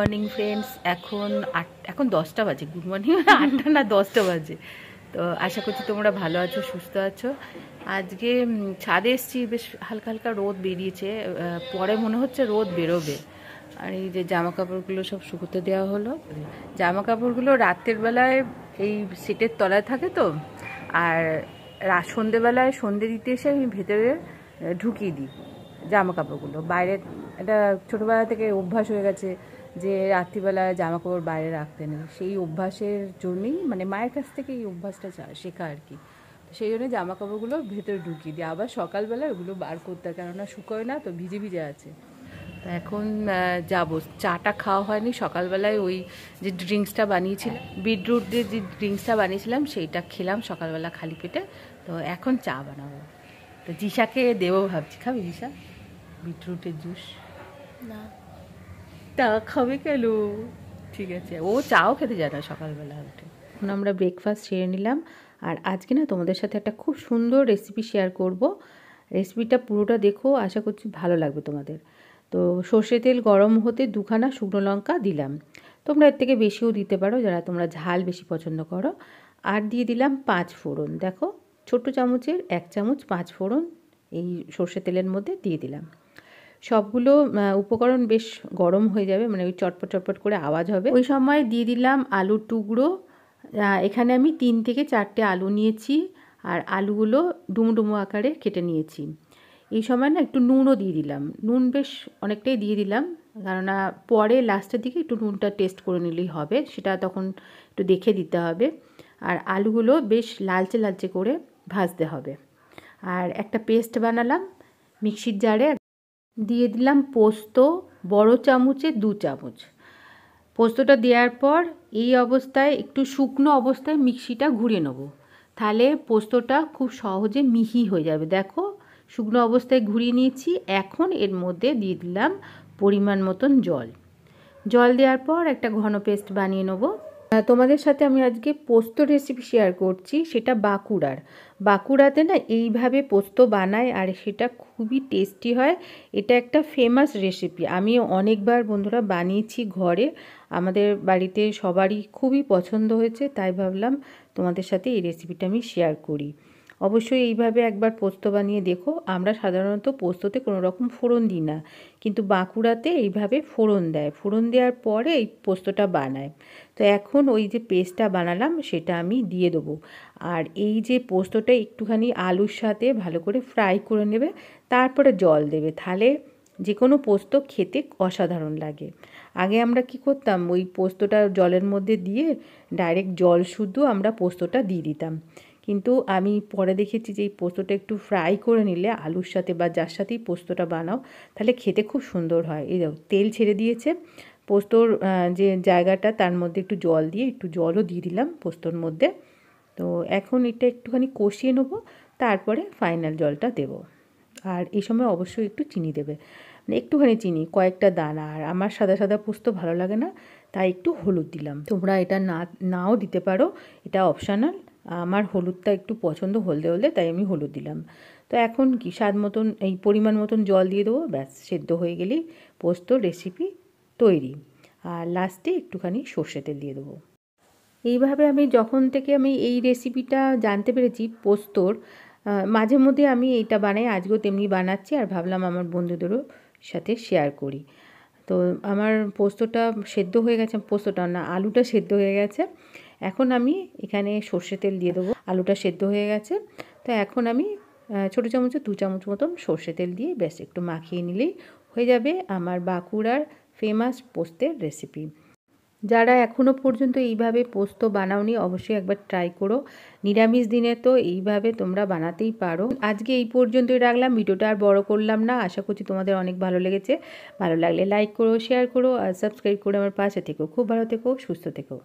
Morning friends. এখন 10টা বাজে। গুড মর্নিং 8টা না 10টা বাজে। তো আশা করছি তোমরা ভালো আছো, সুস্থ আছো। আজকে ছাদে এসেছি, বেশ হালকা হালকা রোদ বেরিয়েছে, পরে মনে হচ্ছে রোদ বেরোবে। আর এই যে জামা কাপড়গুলো সব শুকোতে দেওয়া হলো। জামা কাপড়গুলো রাতের বেলায় এই সিটের তলায় থাকে তো, আর সন্ধেবেলায় সন্ধে দিতে এসে আমি ভেতরে ঢুকিয়ে দিই জামা কাপড়গুলো। বাইরে এটা ছোটোবেলা থেকে অভ্যাস হয়ে গেছে যে রাত্রিবেলায় জামা কাপড় বাইরে রাখতে নেই। সেই অভ্যাসের জন্যই মানে মায়ের কাছ থেকে এই অভ্যাসটা শেখা আর কি। সেই জন্য জামা কাপড়গুলো ভেতরে ঢুকিয়ে দিই, আবার সকালবেলা ওগুলো বার করতে হয়, কেননা শুকোয় না তো, ভিজে ভিজে আছে। তো এখন যাবো। চাটা খাওয়া হয়নি সকালবেলায়, ওই যে ড্রিঙ্কসটা বানিয়েছিলাম, বিটরুট দিয়ে যে ড্রিঙ্কসটা বানিয়েছিলাম সেইটা খেলাম সকালবেলা খালি পেটে। তো এখন চা বানাবো, তো জিসাকে দেবো ভাবছি। খাবি জিসা বিটরুটের জুস? না। তা খাবে কেন? ঠিক আছে, ও চাও খেতে যায় না সকালবেলা উঠে। এখন আমরা ব্রেকফাস্ট সেরে নিলাম। আর আজকে না তোমাদের সাথে একটা খুব সুন্দর রেসিপি শেয়ার করব। রেসিপিটা পুরোটা দেখো, আশা করছি ভালো লাগবে তোমাদের। তো সর্ষে তেল গরম হতে 2খানা শুকনো লঙ্কা দিলাম, তোমরা এর থেকে বেশিও দিতে পারো যারা তোমরা ঝাল বেশি পছন্দ করো। আর দিয়ে দিলাম 5 ফোড়ন। দেখো ছোট্ট চামচের 1 চামচ 5 ফোড়ন এই সর্ষে তেলের মধ্যে দিয়ে দিলাম। সবগুলো উপকরণ বেশ গরম হয়ে যাবে, মানে ওই চটপট চটপট করে আওয়াজ হবে, ওই সময় দিয়ে দিলাম আলুর টুকরো। এখানে আমি 3 থেকে 4টে আলু নিয়েছি, আর আলুগুলো ডুমো ডুমো আকারে কেটে নিয়েছি। এই সময় না একটু নুনও দিয়ে দিলাম, নুন বেশ অনেকটাই দিয়ে দিলাম, কেননা পরে লাস্টের দিকে একটু নুনটা টেস্ট করে নিলেই হবে, সেটা তখন একটু দেখে দিতে হবে। আর আলুগুলো বেশ লালচে লালচে করে ভাজতে হবে। আর একটা পেস্ট বানালাম মিক্সির জারে, দিয়ে দিলাম পোস্ত, বড় চামচে 2 চামচ। পোস্তটা দেওয়ার পর এই অবস্থায় একটু শুকনো অবস্থায় মিক্সিটা ঘুরিয়ে নেব, তাহলে পোস্তটা খুব সহজে মিহি হয়ে যাবে। দেখো শুকনো অবস্থায় ঘুরিয়ে নিয়েছি। এখন এর মধ্যে দিয়ে দিলাম পরিমাণ মতন জল। জল দেওয়ার পর একটা ঘন পেস্ট বানিয়ে নেব। তোমাদের সাথে আমি আজকে পোস্ত রেসিপি শেয়ার করছি, সেটা বাঁকুড়াতে না এইভাবে পোস্ত বানায়, আর সেটা খুবই টেস্টি হয়। এটা একটা ফেমাস রেসিপি, আমি অনেকবার বন্ধুরা বানিয়েছি ঘরে, আমাদের বাড়িতে সবারই খুবই পছন্দ হয়েছে, তাই ভাবলাম তোমাদের সাথে এই রেসিপিটা আমি শেয়ার করি। অবশ্যই এইভাবে একবার পোস্ত বানিয়ে দেখো। আমরা সাধারণত পোস্ততে কোনো রকম ফোড়ন দিই না, কিন্তু বাঁকুড়াতে এইভাবে ফোড়ন দেয়, ফোড়ন দেওয়ার পরে এই পোস্তটা বানায়। তো এখন ওই যে পেস্টটা বানালাম সেটা আমি দিয়ে দেবো। আর এই যে পোস্তটা একটুখানি আলুর সাথে ভালো করে ফ্রাই করে নেবে, তারপরে জল দেবে, তাহলে যে কোনো পোস্ত খেতে অসাধারণ লাগে। আগে আমরা কি করতাম, ওই পোস্তটা জলের মধ্যে দিয়ে ডাইরেক্ট জল শুদ্ধ আমরা পোস্তটা দিয়ে দিতাম, কিন্তু আমি পরে দেখেছি যে এই পোস্তটা একটু ফ্রাই করে নিলে আলুর সাথে বা যার সাথেই পোস্তটা বানাও, তাহলে খেতে খুব সুন্দর হয়। এই দেখো তেল ছেড়ে দিয়েছে, পোস্তর যে জায়গাটা তার মধ্যে একটু জল দিয়ে, একটু জলও দিয়ে দিলাম পোস্তর মধ্যে। তো এখন এটা একটুখানি কষিয়ে নেবো, তারপরে ফাইনাল জলটা দেব। আর এই সময় অবশ্যই একটু চিনি দেবে, মানে একটুখানি চিনি, কয়েকটা দানা। আর আমার সাদা সাদা পোস্ত ভালো লাগে না, তাই একটু হলুদ দিলাম। তোমরা এটা নাও দিতে পারো, এটা অপশানাল। আমার হলুদটা একটু পছন্দ, হলদে হলদে, তাই আমি হলুদ দিলাম। তো এখন কি স্বাদ মতন এই পরিমাণ মতন জল দিয়ে দেবো, ব্যাস সেদ্ধ হয়ে গেলেই পোস্ত রেসিপি তৈরি। আর লাস্টে একটুখানি সর্ষে তেল দিয়ে দেবো। এইভাবে আমি যখন থেকে আমি এই রেসিপিটা জানতে পেরেছি পোস্তর, মাঝে মধ্যে আমি এইটা বানাই, আজকেও তেমনি বানাচ্ছি, আর ভাবলাম আমার বন্ধুদেরও সাথে শেয়ার করি। তো আমার পোস্তটা সেদ্ধ হয়ে গেছে, পোস্তটা না আলুটা সেদ্ধ হয়ে গেছে। এখন আমি এখানে সর্ষে তেল দিয়ে দেবো, আলুটা সেদ্ধ হয়ে গেছে। তো এখন আমি ছোটো চামচে 2 চামচ মতন সর্ষে তেল দিয়ে বেশ একটু মাখিয়ে নিলেই হয়ে যাবে আমার বাঁকুড়ার ফেমাস পোস্তের রেসিপি। যারা এখনও পর্যন্ত এইভাবে পোস্ত বানাওনি অবশ্যই একবার ট্রাই করো। নিরামিষ দিনে তো এইভাবে তোমরা বানাতেই পারো। আজকে এই পর্যন্তই রাখলাম, ভিডিওটা আর বড় করলাম না। আশা করছি তোমাদের অনেক ভালো লেগেছে। ভালো লাগলে লাইক করো, শেয়ার করো, আর সাবস্ক্রাইব করে আমার পাশে থেকো। খুব ভালো থেকো, সুস্থ থেকো।